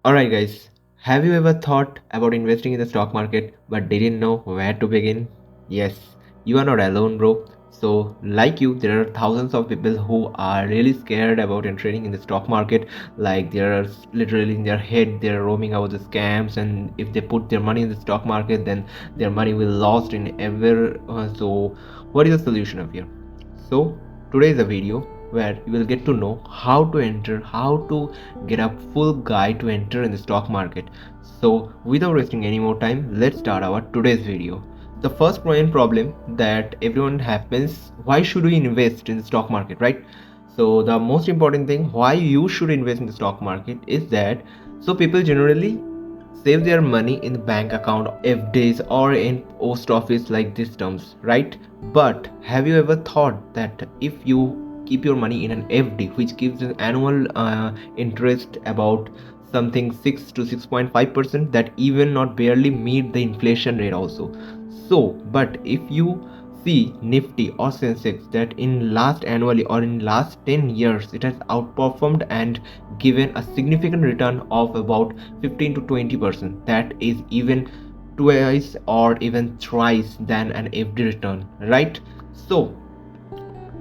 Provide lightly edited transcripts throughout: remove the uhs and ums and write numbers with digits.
Alright guys, have you ever thought about investing in the stock market but didn't know where to begin? Yes, you are not alone bro. So like you, there are thousands of people who are really scared about entering in the stock market. Like they are literally in their head, they are roaming about the scams, and if they put their money in the stock market then their money will lost in ever. So what is the solution of here? So today is a video where you will get to know how to enter, how to get a full guide to enter in the stock market. So without wasting any more time, let's start our today's video. The first main problem that everyone happens, why should we invest in the stock market, right? So the most important thing why you should invest in the stock market is that so people generally save their money in the bank account, FDs, or in post office like these terms, right? But have you ever thought that if you keep your money in an FD, which gives an annual interest about something 6 to 6.5%, that even not barely meet the inflation rate also. So, but if you see Nifty or Sensex that in last annually or in last 10 years it has outperformed and given a significant return of about 15 to 20%, that is even twice or even thrice than an FD return, right? So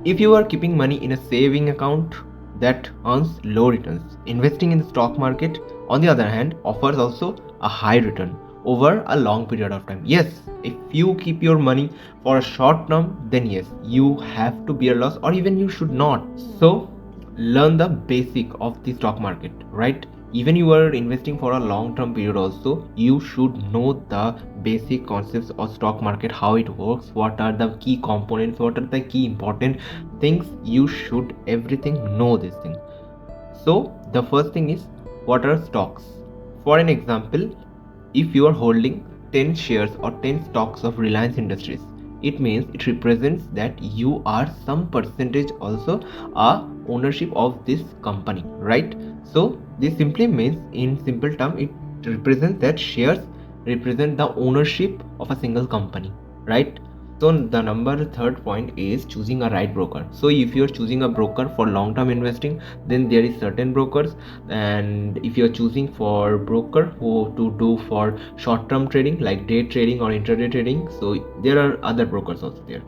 if you are keeping money in a saving account that earns low returns, investing in the stock market, on the other hand, offers also a high return over a long period of time. Yes, if you keep your money for a short term, then yes, you have to bear loss or even you should not. So, learn the basic of the stock market, right? Even you are investing for a long term period also, you should know the basic concepts of stock market, how it works, what are the key components, what are the key important things. You should everything know this thing. So the first thing is, what are stocks? For an example, if you are holding 10 shares or 10 stocks of Reliance Industries, it means it represents that you are some percentage also a ownership of this company, right? So this simply means in simple term it represents that shares represent the ownership of a single company, right? So the number third point is choosing a right broker. So if you're choosing a broker for long term investing, then there is certain brokers, and if you're choosing for broker who to do for short term trading like day trading or intraday trading, so there are other brokers also there.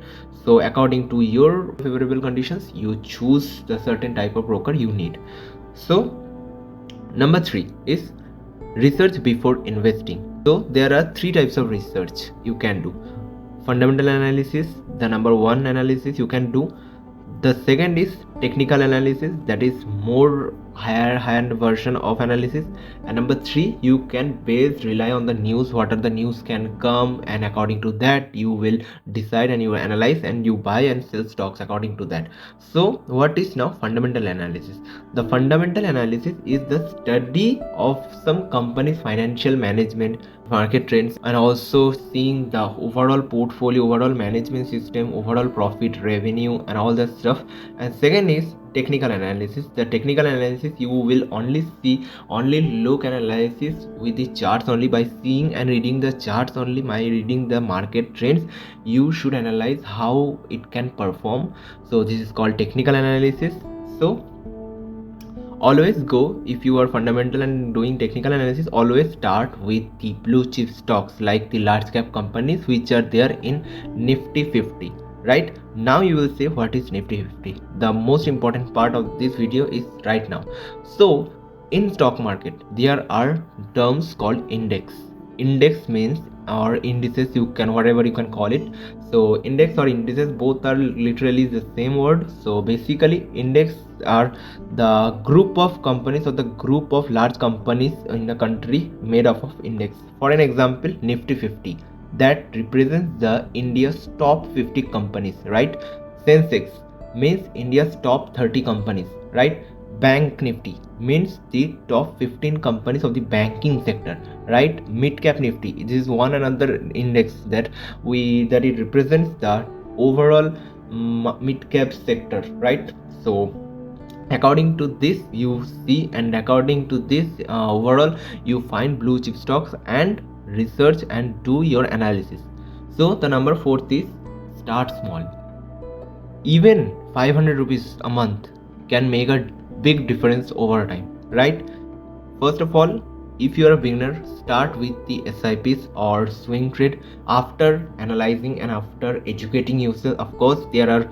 So according to your favorable conditions, you choose the certain type of broker you need. So number 3 is research before investing. So there are three types of research you can do. Fundamental analysis, the number one analysis you can do. The second is technical analysis, that is more higher hand version of analysis. And number 3, you can base rely on the news, what are the news can come, and according to that you will decide and you will analyze and you buy and sell stocks according to that. So what is now fundamental analysis? The fundamental analysis is the study of some company's financial management, market trends, and also seeing the overall portfolio, overall management system, overall profit, revenue, and all that stuff. And second is technical analysis. The technical analysis you will only look analysis with the charts, only by seeing and reading the charts, only by reading the market trends you should analyze how it can perform. So this is called technical analysis. So always go, if you are fundamental and doing technical analysis, always start with the blue chip stocks like the large cap companies which are there in Nifty 50. Right now you will say what is Nifty 50. The most important part of this video is right now. So in stock market there are terms called index. Index means, or indices, you can whatever you can call it. So index or indices both are literally the same word. So basically index are the group of companies or the group of large companies in the country made up of index. For an example, Nifty 50, that represents the India's top 50 companies, right? Sensex means India's top 30 companies, right? Bank Nifty means the top 15 companies of the banking sector, right? Mid cap Nifty, this is one another index that it represents the overall mid cap sector, right? So according to this you see, and according to this overall you find blue chip stocks and research and do your analysis. So the number 4th is start small. Even 500 rupees a month can make a big difference over time, right? First of all, if you are a beginner, start with the SIPs or swing trade. After analyzing and after educating yourself, of course there are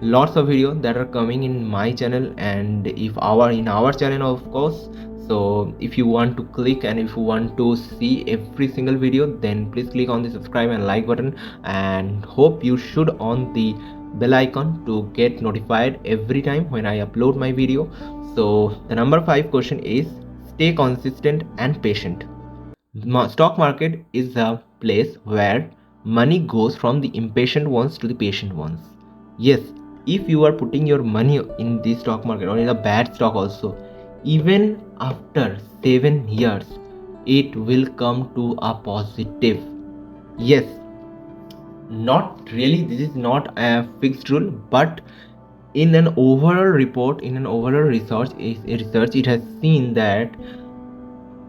lots of videos that are coming in my channel and in our channel, of course. So if you want to click and if you want to see every single video, then please click on the subscribe and like button, and hope you should on the bell icon to get notified every time when I upload my video. So the number 5 question is, stay consistent and patient. Stock market is a place where money goes from the impatient ones to the patient ones. Yes, if you are putting your money in the stock market or in a bad stock also, even after 7 years, it will come to a positive. Yes, not really, this is not a fixed rule, but in an overall report, in an overall research, it has seen that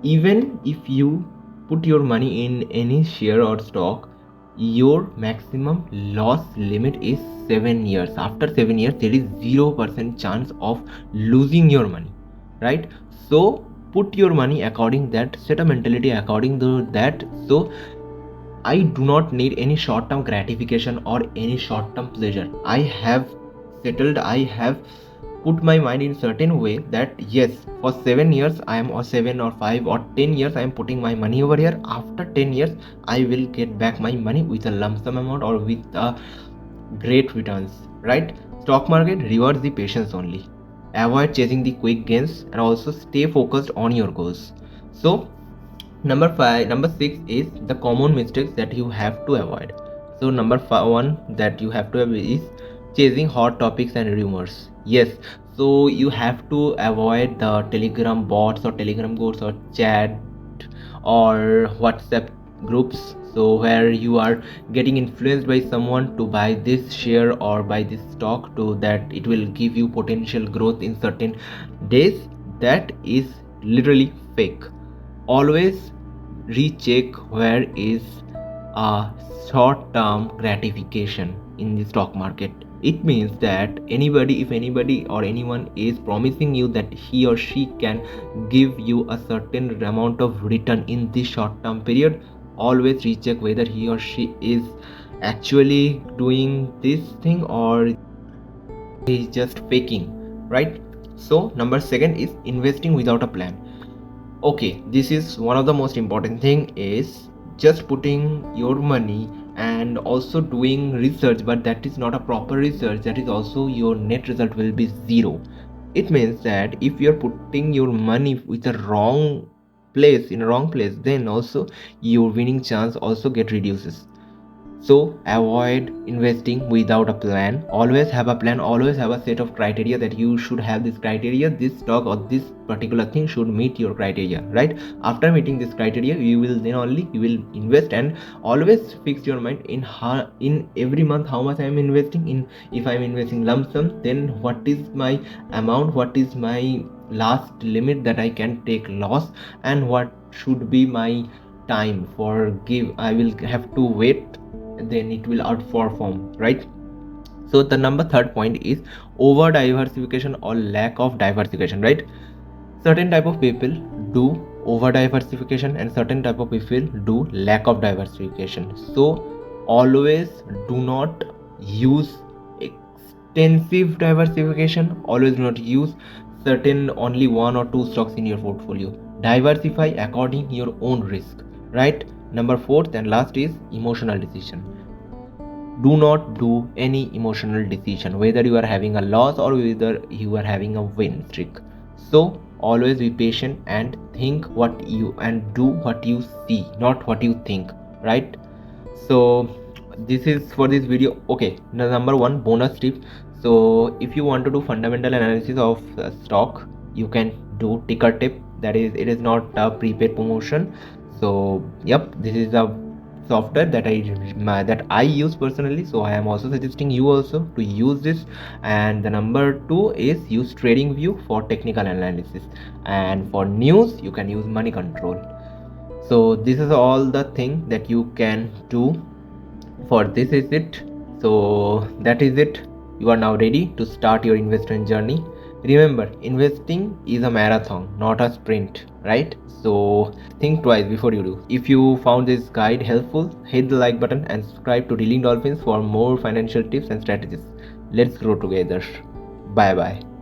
even if you put your money in any share or stock, your maximum loss limit is 7 years. After 7 years, there is 0% chance of losing your money, right? So put your money according that, set a mentality according to that. So I do not need any short-term gratification or any short-term pleasure. I have settled, I have put my mind in certain way that yes, for 7 years I am, or 7 or 5 or 10 years I am putting my money over here. After 10 years I will get back my money with a lump sum amount or with a great returns, right? Stock market rewards the patience only. Avoid chasing the quick gains and also stay focused on your goals. So number 6 is the common mistakes that you have to avoid. So number 1 that you have to avoid is chasing hot topics and rumors. Yes, so you have to avoid the Telegram bots or Telegram groups or chat or WhatsApp groups, so where you are getting influenced by someone to buy this share or buy this stock, to that it will give you potential growth in certain days. That is literally fake. Always recheck where is a short-term gratification in the stock market. It means that if anybody or anyone is promising you that he or she can give you a certain amount of return in this short-term period, always recheck whether he or she is actually doing this thing or he is just faking, right? So number 2 is investing without a plan. Okay, this is one of the most important thing, is just putting your money and also doing research, but that is not a proper research. That is also your net result will be 0. It means that if you're putting your money with the wrong place, in a wrong place, then also your winning chance also get reduces. So avoid investing without a plan. Always have a plan, always have a set of criteria that you should have this criteria, this stock or this particular thing should meet your criteria, right? After meeting this criteria, you will then only you will invest, and always fix your mind in every month how much I am investing in. If I am investing lump sum, then what is my amount, what is my last limit that I can take loss, and what should be my time for give I will have to wait, then it will outperform, right? So the number 3rd point is over diversification or lack of diversification, right? Certain type of people do over diversification and certain type of people do lack of diversification. So always do not use extensive diversification, always do not use certain only 1 or 2 stocks in your portfolio. Diversify according your own risk, right? Number 4th and last is emotional decision. Do not do any emotional decision, whether you are having a loss or whether you are having a win streak. So always be patient and think what you and do what you see, not what you think, right? So this is for this video. Okay, the number 1 bonus tip. So if you want to do fundamental analysis of stock, you can do ticker tip. That is, it is not a prepaid promotion. So yep, this is a software that I use personally, so I am also suggesting you also to use this. And the number 2 is use trading view for technical analysis, and for news you can use money control. So this is all the thing that you can do. For this is it. So that is it. You are now ready to start your investment journey. Remember, investing is a marathon, not a sprint, right? So think twice before you do. If you found this guide helpful, hit the like button and subscribe to Dealing Dolphins for more financial tips and strategies. Let's grow together. Bye bye.